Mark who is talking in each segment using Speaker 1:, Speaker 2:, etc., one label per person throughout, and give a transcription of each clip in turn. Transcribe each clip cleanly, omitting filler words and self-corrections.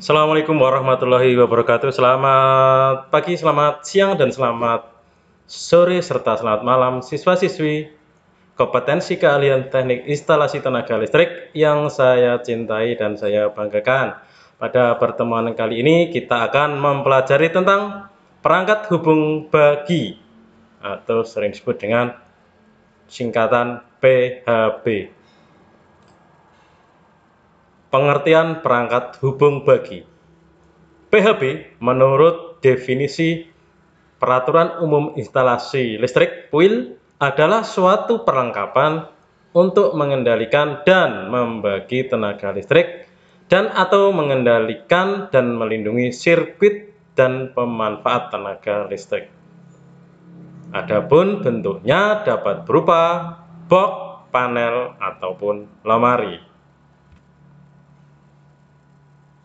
Speaker 1: Assalamualaikum warahmatullahi wabarakatuh. Selamat pagi, selamat siang, dan selamat sore, serta selamat malam siswa-siswi kompetensi keahlian teknik instalasi tenaga listrik yang saya cintai dan saya banggakan. Pada pertemuan kali ini kita akan mempelajari tentang perangkat hubung bagi atau sering disebut dengan singkatan PHB. Pengertian perangkat hubung bagi. PHB menurut definisi Peraturan Umum Instalasi Listrik (PUIL) adalah suatu perlengkapan untuk mengendalikan dan membagi tenaga listrik dan atau mengendalikan dan melindungi sirkuit dan pemanfaat tenaga listrik. Adapun bentuknya dapat berupa box, panel, ataupun lemari.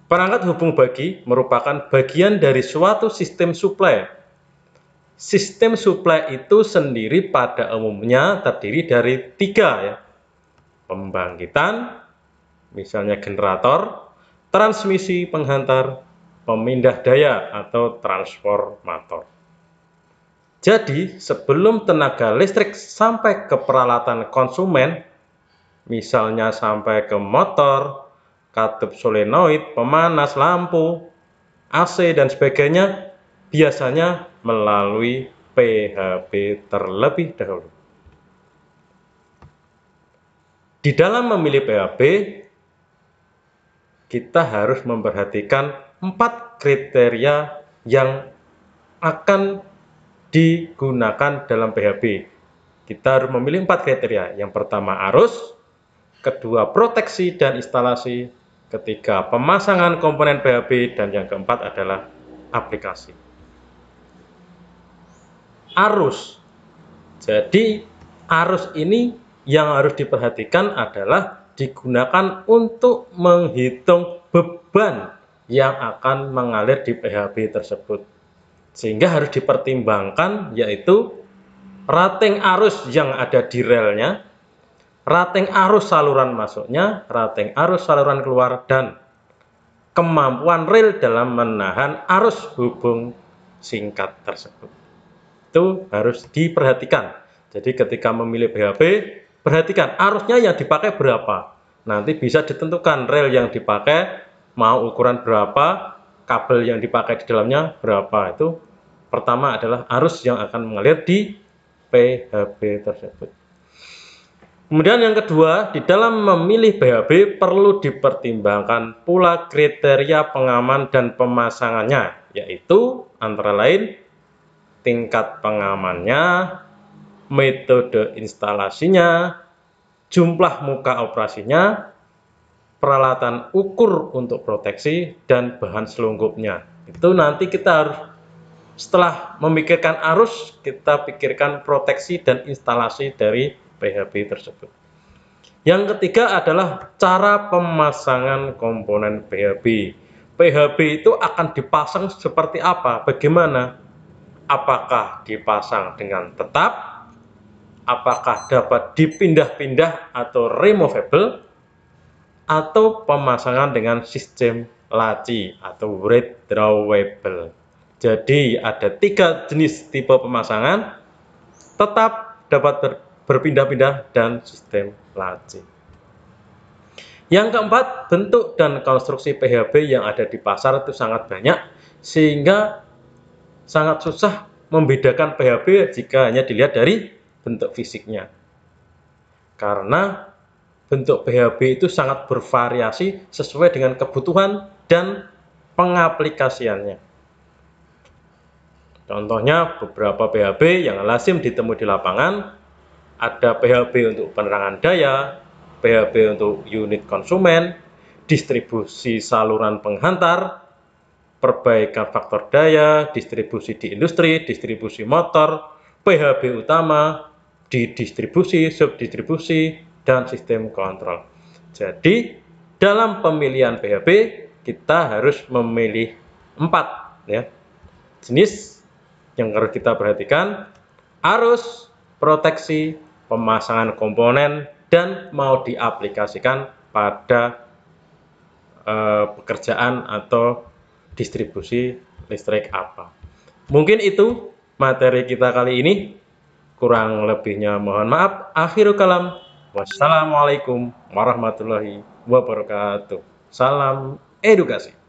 Speaker 1: Perangkat hubung bagi merupakan bagian dari suatu sistem suplai. Sistem suplai itu sendiri pada umumnya terdiri dari tiga, pembangkitan, misalnya generator, transmisi penghantar, pemindah daya atau transformator. Jadi, sebelum tenaga listrik sampai ke peralatan konsumen, misalnya sampai ke motor, katup solenoid, pemanas, lampu, AC, dan sebagainya, biasanya melalui PHB terlebih dahulu. Di dalam memilih PHB, kita harus memperhatikan 4 kriteria yang akan digunakan dalam PHB. Kita harus memilih 4 kriteria. Yang pertama arus, kedua proteksi dan instalasi, ketiga pemasangan komponen PHB, dan yang keempat adalah aplikasi. Arus. Jadi arus ini yang harus diperhatikan adalah digunakan untuk menghitung beban yang akan mengalir di PHB tersebut. Sehingga harus dipertimbangkan yaitu rating arus yang ada di relnya, rating arus saluran masuknya, rating arus saluran keluar, dan kemampuan rel dalam menahan arus hubung singkat tersebut. Itu harus diperhatikan. Jadi ketika memilih PHB, perhatikan arusnya yang dipakai berapa. Nanti bisa ditentukan rel yang dipakai, mau ukuran berapa, kabel yang dipakai di dalamnya berapa. Itu pertama adalah arus yang akan mengalir di PHB tersebut. Kemudian yang kedua, di dalam memilih PHB perlu dipertimbangkan pula kriteria pengaman dan pemasangannya, yaitu antara lain tingkat pengamannya, metode instalasinya, jumlah muka operasinya, peralatan ukur untuk proteksi, dan bahan selunggupnya. Itu nanti kita harus setelah memikirkan arus, kita pikirkan proteksi dan instalasi dari PHB tersebut. Yang ketiga adalah cara pemasangan komponen PHB. PHB itu akan dipasang seperti apa? Bagaimana? Apakah dipasang dengan tetap? Apakah dapat dipindah-pindah atau removable? Atau pemasangan dengan sistem laci atau withdrawable? Jadi ada 3 jenis tipe pemasangan: tetap, dapat berpindah-pindah, dan sistem laci. Yang keempat, bentuk dan konstruksi PHB yang ada di pasar itu sangat banyak, sehingga sangat susah membedakan PHB jika hanya dilihat dari bentuk fisiknya. Karena bentuk PHB itu sangat bervariasi sesuai dengan kebutuhan dan pengaplikasiannya. Contohnya beberapa PHB yang lazim ditemui di lapangan, ada PHB untuk penerangan daya, PHB untuk unit konsumen, distribusi saluran penghantar, perbaikan faktor daya, distribusi di industri, distribusi motor, PHB utama, di distribusi, subdistribusi, dan sistem kontrol. Jadi dalam pemilihan PHB kita harus memilih 4 jenis yang harus kita perhatikan: arus, proteksi, pemasangan komponen, dan mau diaplikasikan pada pekerjaan atau distribusi listrik apa. Mungkin itu materi kita kali ini. Kurang lebihnya mohon maaf. Akhirul kalam. Wassalamualaikum warahmatullahi wabarakatuh. Salam edukasi.